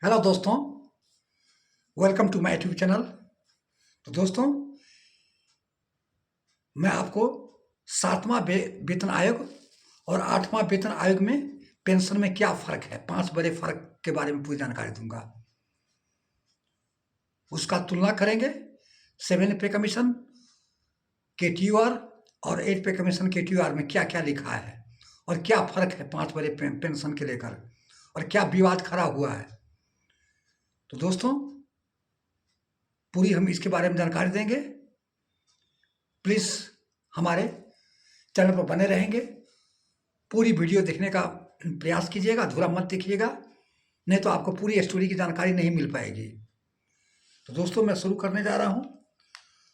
Hello दोस्तों, welcome to my YouTube channel. तो दोस्तों, मैं आपको सातवां वेतन आयोग और आठवां वेतन आयोग में पेंशन में क्या फ़र्क है, 5 बड़े फ़र्क के बारे में पूरी जानकारी दूंगा। उसका तुलना करेंगे 7 पे कमीशन KTUR और 8 पे कमीशन KTUR में क्या क्या लिखा है और क्या फ़र्क है 5 बड़े पेंशन के लेकर और क्या विवाद खड़ा हुआ है। तो दोस्तों, पूरी हम इसके बारे में जानकारी देंगे। प्लीज़ हमारे चैनल पर बने रहेंगे, पूरी वीडियो देखने का प्रयास कीजिएगा, अधूरा मत देखिएगा, नहीं तो आपको पूरी स्टोरी की जानकारी नहीं मिल पाएगी। तो दोस्तों, मैं शुरू करने जा रहा हूँ।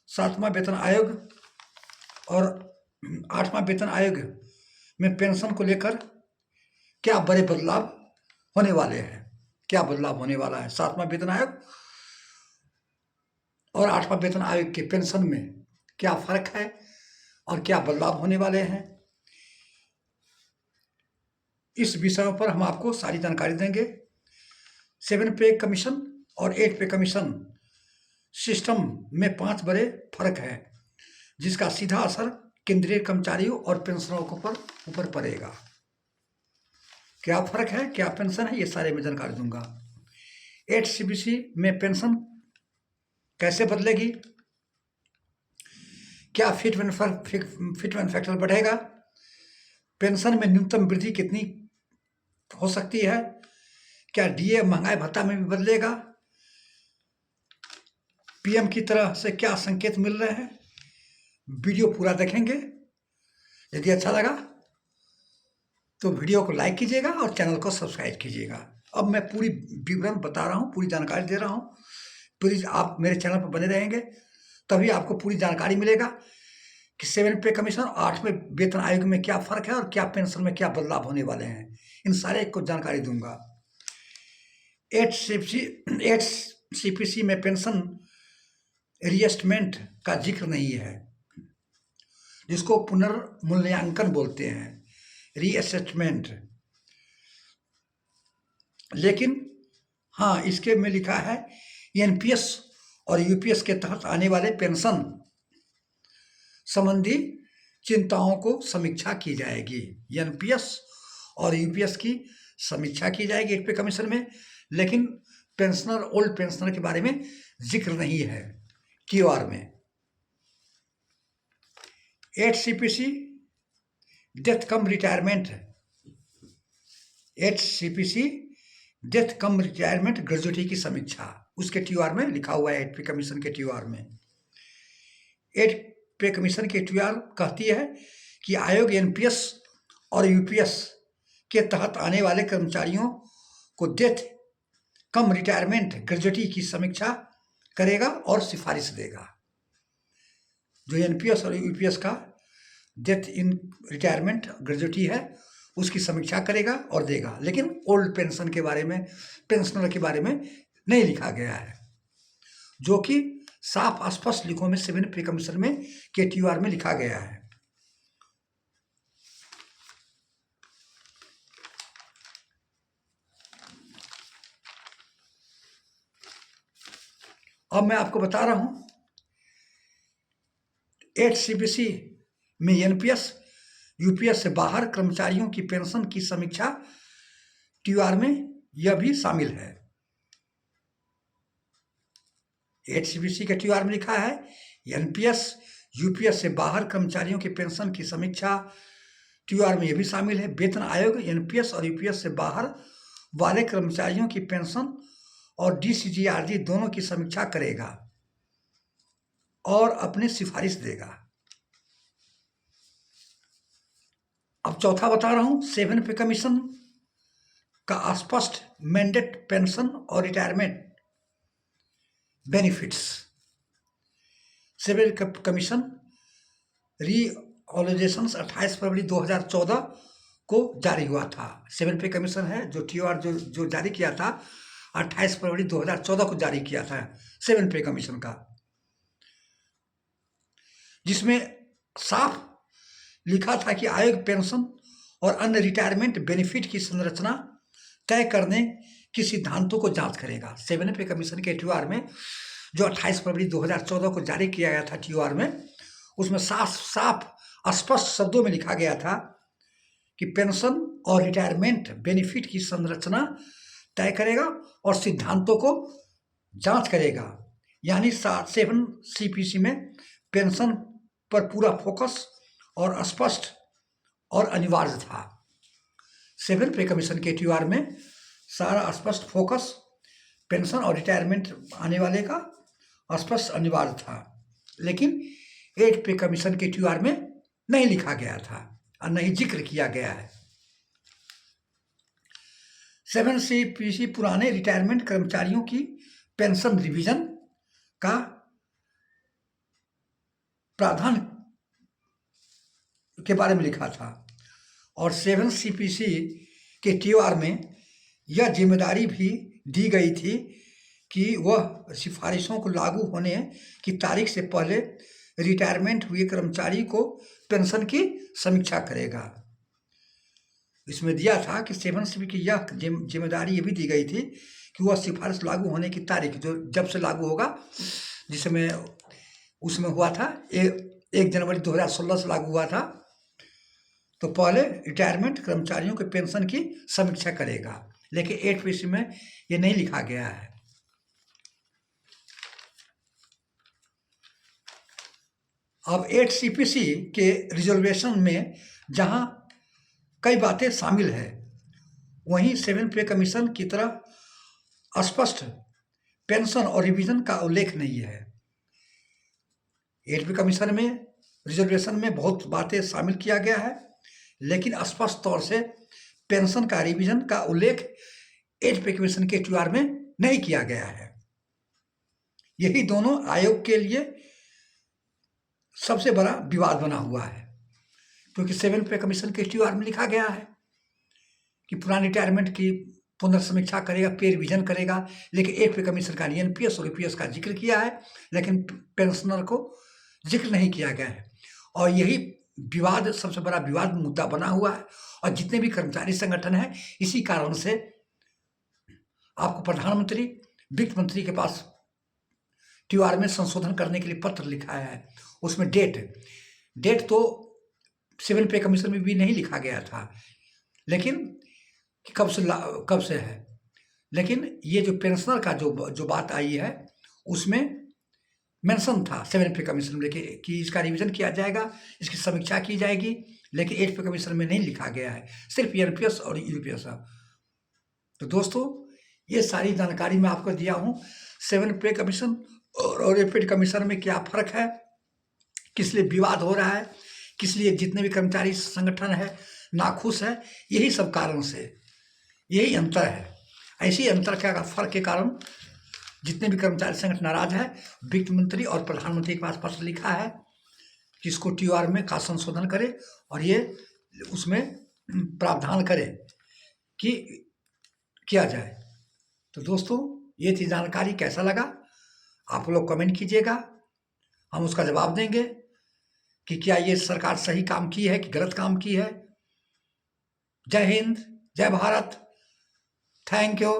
7वां वेतन आयोग और 8वां वेतन आयोग में पेंशन को लेकर क्या बड़े बदलाव होने वाले हैं, क्या बदलाव होने वाला है। 7वां वेतन आयोग और 8वां वेतन आयोग के पेंशन में क्या फ़र्क है और क्या बदलाव होने वाले हैं, इस विषयों पर हम आपको सारी जानकारी देंगे। 7 पे कमीशन और 8 पे कमीशन सिस्टम में 5 बड़े फर्क हैं, जिसका सीधा असर केंद्रीय कर्मचारियों और पेंशनरों के ऊपर पड़ेगा। क्या फर्क है, क्या पेंशन है, ये सारे में जानकारी दूंगा। 8 CPC में पेंशन कैसे बदलेगी, क्या फिट फैक्टर बढ़ेगा, पेंशन में न्यूनतम वृद्धि कितनी हो सकती है, क्या DA महंगाई भत्ता में भी बदलेगा, PM की तरह से क्या संकेत मिल रहे हैं। वीडियो पूरा देखेंगे। यदि अच्छा लगा तो वीडियो को लाइक कीजिएगा और चैनल को सब्सक्राइब कीजिएगा। अब मैं पूरी विवरण बता रहा हूँ, पूरी जानकारी दे रहा हूँ। प्लीज़ आप मेरे चैनल पर बने रहेंगे, तभी आपको पूरी जानकारी मिलेगा कि 7 पे कमीशन और 8वें वेतन आयोग में क्या फ़र्क है और क्या पेंशन में क्या बदलाव होने वाले हैं। इन सारे को जानकारी दूंगा। 8 CPC में पेंशन रीएस्टमेंट का जिक्र नहीं है, जिसको पुनर्मूल्यांकन बोलते हैं, रीअसेसमेंट। लेकिन हाँ, इसके में लिखा है NPS और UPS के तहत आने वाले पेंशन संबंधी चिंताओं को समीक्षा की जाएगी। NPS और UPS की समीक्षा की जाएगी 8 पे कमीशन में, लेकिन पेंशनर, ओल्ड पेंशनर के बारे में जिक्र नहीं है TOR में। 8 CPC डेथ कम रिटायरमेंट, 8 CPC डेथ कम रिटायरमेंट ग्रेजुएटी की समीक्षा, उसके TOR में लिखा हुआ है। 8 पे कमीशन के TOR में 8 पे कमीशन के TOR कहती है कि आयोग NPS और UPS के तहत आने वाले कर्मचारियों को डेथ कम रिटायरमेंट ग्रेजुएटी की समीक्षा करेगा और सिफारिश देगा। जो NPS और UPS का डेथ इन रिटायरमेंट ग्रेजुएटी है, उसकी समीक्षा करेगा और देगा, लेकिन ओल्ड पेंशन के बारे में, पेंशनर के बारे में नहीं लिखा गया है, जो कि साफ स्पष्ट लिखों में 7 पे कमीशन में KTUR में लिखा गया है। अब मैं आपको बता रहा हूं 8 CPC में NPS UPS से बाहर कर्मचारियों की पेंशन की समीक्षा TOR में यह भी शामिल है। 8 CPC के TOR में लिखा है NPS UPS से बाहर कर्मचारियों की पेंशन की समीक्षा TOR में यह भी शामिल है। वेतन आयोग NPS और UPS से बाहर वाले कर्मचारियों की पेंशन और DCGRD दोनों की समीक्षा करेगा और अपनी सिफारिश देगा। अब चौथा बता रहा हूं, 7 पे कमीशन का स्पष्ट मैंडेट पेंशन और रिटायरमेंट बेनिफिट्स। 7 कमीशन रीऑर्गेनाइजेशन 28 फरवरी 2014 को जारी हुआ था। 7 पे कमीशन है जो TOR जो जारी किया था, 28 फरवरी 2014 को जारी किया था 7 पे कमीशन का, जिसमें साफ लिखा था कि आयोग पेंशन और अन्य रिटायरमेंट बेनिफिट की संरचना तय करने कि सिद्धांतों को जांच करेगा। 7 पे कमीशन के TOR में जो 28 फरवरी 2014 को जारी किया गया था TOR में, उसमें साफ साफ स्पष्ट शब्दों में लिखा गया था कि पेंशन और रिटायरमेंट बेनिफिट की संरचना तय करेगा और सिद्धांतों को जांच करेगा। यानी 7 CPC में पेंशन पर पूरा फोकस और स्पष्ट और अनिवार्य था। 7 पे कमीशन के TOR में सारा स्पष्ट फोकस पेंशन और रिटायरमेंट आने वाले का स्पष्ट अनिवार्य था, लेकिन 8 पे कमीशन के TOR में नहीं लिखा गया था और नहीं जिक्र किया गया है। 7 CPC पुराने रिटायरमेंट कर्मचारियों की पेंशन रिवीजन का प्रावधान के बारे में लिखा था और 7 CPC के TOR में यह जिम्मेदारी भी दी गई थी कि वह सिफारिशों को लागू होने की तारीख से पहले रिटायरमेंट हुए कर्मचारी को पेंशन की समीक्षा करेगा। इसमें दिया था कि 7 CPC की यह जिम्मेदारी ये भी दी गई थी कि वह सिफारिश लागू होने की तारीख जो जब से लागू होगा, जिसमें उसमें हुआ था 1 जनवरी 2016 से लागू हुआ था, तो पहले रिटायरमेंट कर्मचारियों के पेंशन की समीक्षा करेगा, लेकिन 8 PC में ये नहीं लिखा गया है। अब 8 CPC के रिजर्वेशन में जहां कई बातें शामिल है, वहीं 7 पे कमीशन की तरह स्पष्ट पेंशन और रिवीजन का उल्लेख नहीं है। 8 पे कमीशन में रिजर्वेशन में बहुत बातें शामिल किया गया है, लेकिन स्पष्ट तौर से पेंशन का रिवीजन का उल्लेख 8 पे कमीशन के TOR में नहीं किया गया है। यही दोनों आयोग के लिए सबसे बड़ा विवाद बना हुआ है, क्योंकि 7 पे कमीशन के TOR में लिखा गया है कि पुरानी रिटायरमेंट की पुनर्समीक्षा करेगा, पे रिवीजन करेगा, लेकिन 8 पे कमीशन का NPS और EPS का जिक्र किया है, लेकिन पेंशनर को जिक्र नहीं किया गया है। और यही विवाद सबसे बड़ा विवाद मुद्दा बना हुआ है। और जितने भी कर्मचारी संगठन हैं, इसी कारण से आपको प्रधानमंत्री वित्त मंत्री के पास TOR में संशोधन करने के लिए पत्र लिखा है। उसमें डेट तो 7 पे कमीशन में भी नहीं लिखा गया था, लेकिन कि कब से है, लेकिन ये जो पेंशनर का जो बात आई है, उसमें मेंशन था 7 पे कमीशन में कि इसका रिवीजन किया जाएगा, इसकी समीक्षा की जाएगी, लेकिन 8 पे कमीशन में नहीं लिखा गया है, सिर्फ NPS और EPS। तो दोस्तों, ये सारी जानकारी मैं आपको दिया हूँ। 7 पे कमीशन और 8 पे कमीशन में क्या फ़र्क है, किस लिए विवाद हो रहा है, किस लिए जितने भी कर्मचारी संगठन है नाखुश है, यही सब कारण से यही अंतर है। ऐसी अंतर का फर्क के कारण जितने भी कर्मचारी संगठन नाराज है, वित्त मंत्री और प्रधानमंत्री के पास पत्र लिखा है कि इसको TOR में का संशोधन करे और ये उसमें प्रावधान करे कि किया जाए। तो दोस्तों, ये थी जानकारी। कैसा लगा आप लोग कमेंट कीजिएगा, हम उसका जवाब देंगे कि क्या ये सरकार सही काम की है कि गलत काम की है। जय हिंद, जय भारत, थैंक यू।